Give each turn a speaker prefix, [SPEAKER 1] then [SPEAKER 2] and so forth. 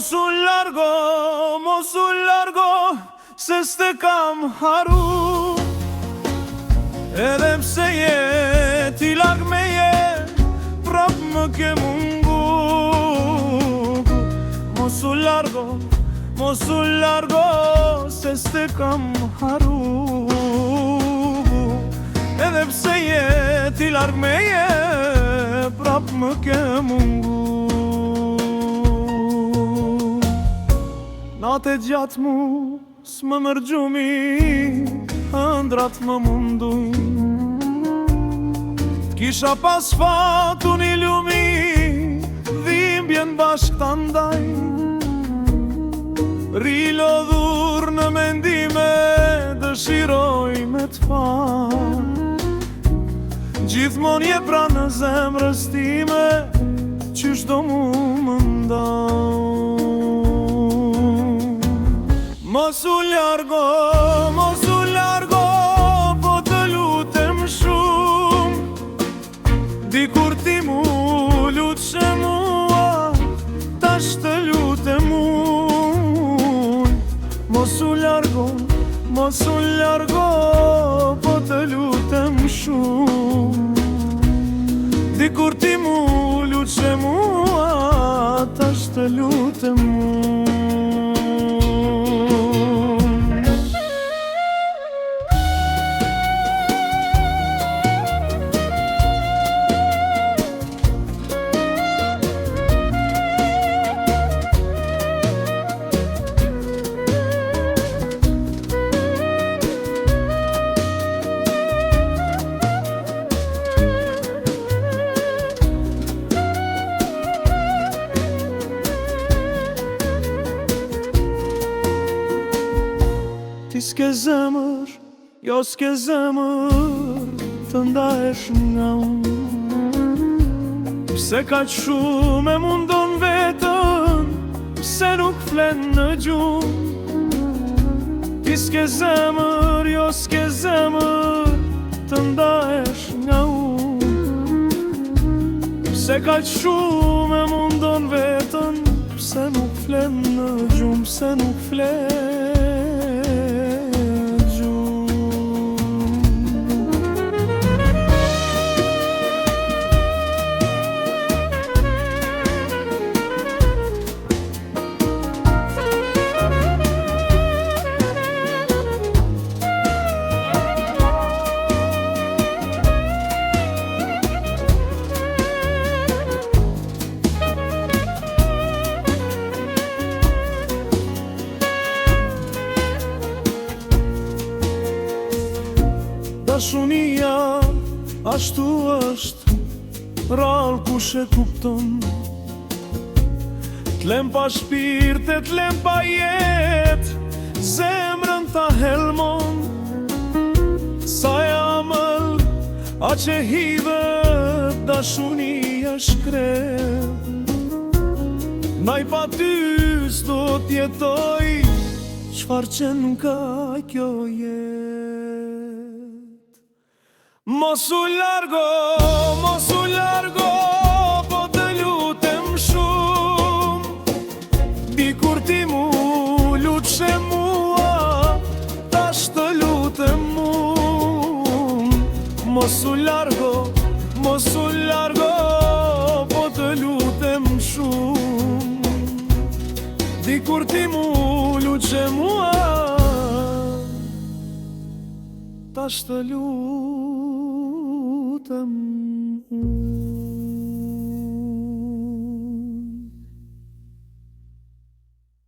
[SPEAKER 1] Mos u largo, se s'te kam haru. Edhe pse je ti larg meje, prap më ke mungu. Mos u largo, se s'te kam haru. Edhe pse je ti larg meje, prap më ke mungu. Natë gjatë mu s'më mërgjumi, ëndrat më munduj. T'kisha pas fatu një lumi, dhimbjen bashk t'andaj. Rilodhur në mendime, dëshiroj me t'fa. Gjithmon je pra në zemrës time, qysh do mu më ndau. Mos u largo, po të lutem shumë. Dikur ti mu lutëshe mua, tash të lutem unë. Mos u largo, po të lutem shumë. Dikur ti mu lutëshe mua, tash të lutem unë. Ti s'ke zemër, jo s'ke zemër, të ndahesh nga unë. Pse kaq shumë e mundon vetën, pse nuk flen në gjumë. Ti s'ke zemër, jo s'ke zemër, të ndahesh nga unë. Pse kaq shumë e mundon vetën, pse nuk flen në gjumë, pse nuk flen. Dashunia ashtu është, rall kush e kupton. T'lem pa shpirte, t'lem pa jet, zemrën ta helmon. Sa jamël, a që hidhet, dashunia shkret. Naj pa ty s'do t'jetoj, qfar që n'ka kjo jet. Mos u largo, po të lutem shumë. Dikur ti mu lutëshe mua, tash të lutem unë. Mos u largo, po të lutem shumë. Dikur ti mu lutëshe mua, tash të lutem unë.